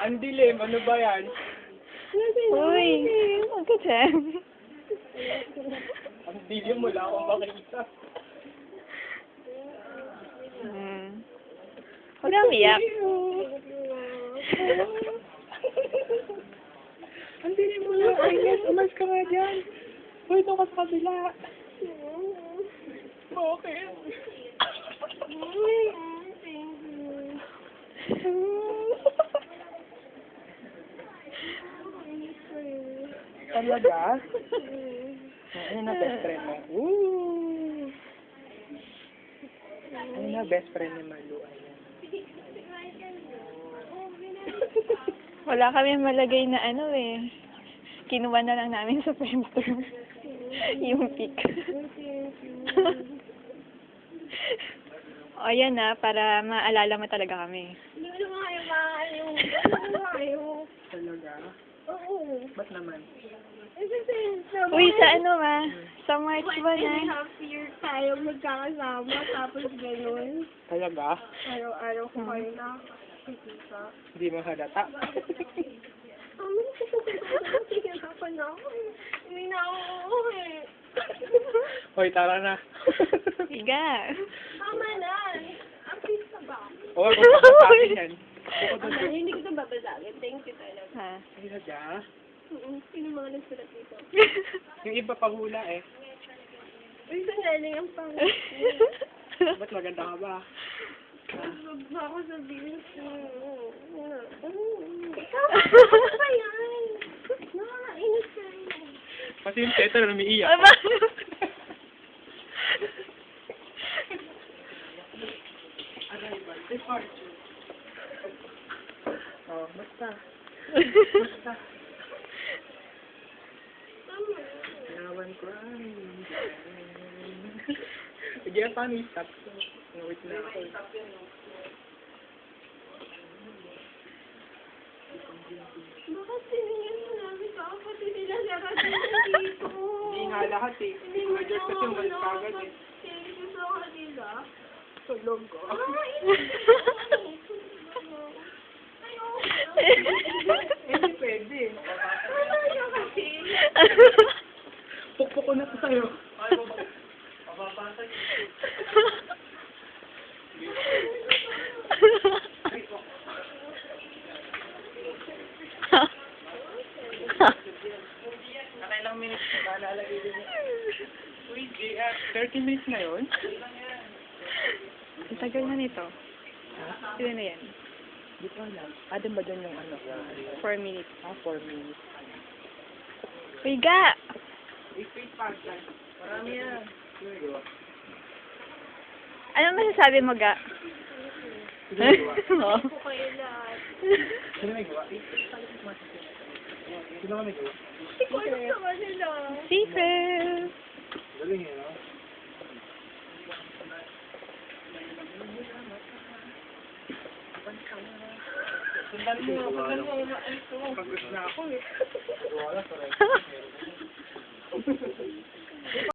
Ang dilim, ano ba yan? Uy, huwag ka dyan. Ang dilim, wala akong makita. Huwag kang umiyak. Ang dilim mo lang. Ay, yes, umas ka nga dyan. Uy, ito ka sa kabila. Bakit? Talaga? Ano na best friend mo? Ooh! Ano na best friend ni Malu? Ayan. Wala kami malagay na ano eh. Kinuha na lang namin sa printer. Yung pic. O, yan na, para maalala mo talaga kami. Hindi ko naman kayo maayo. Ano kayo? Talaga? Oo. Ba't naman? Uy, sa ano ma? Sa March ba na? 1.5 years tayo magkakasama, tapos gano'n. Talaga? Araw-araw ko kayo na nakikita. Hindi mo halata. Hihirapan na ako eh. Hindi na ako uuwi. Hoy, tara na. Higa. Tama na. Ang pizza ba? Oo, kung sa akin yan. Hindi ko ito babasagin. Thank you talaga. Ha? Talaga? Sino mga nagsulat dito? Yung iba pahula eh. Uy, sanaling ang pangit. Ba't maganda ka ba? Huwag ba ako sabihin ko? Ikaw, ano ba yan? Nakakainis ka rin. Kasi yung teta na umiiyak. Aba. Oh, basta. Basta. Nawan ko ay. Sige, paano i-stop ko? Wait na ako. Bakit siningin mo namin ka? Pati nila lahat dito. Hindi nga lahat eh. Hindi mo Major kasi umalis ka agad eh. Thank you sa kanila. Tulog ko. Hindi pwede. Ano kasi? Pukpuk ko na ito sa'yo. Nakailang minutes na nalalagay din niya. Uy, 30 minutes na yun? Ang tagal na nito. Sino na yan? Di ko alam. Adam ba dyan yung ano? 4 minutes. 4 minutes. Higa! Wait, marami yan. Ano masasabi mo, Ga? Oo. Ako kayo lahat. Sino may gawa? Sino ka may gawa? Hindi ko alam sa kanila. Secret! Galing yun, no? Sundan mo, pagod na ako eh. Wala, sorry.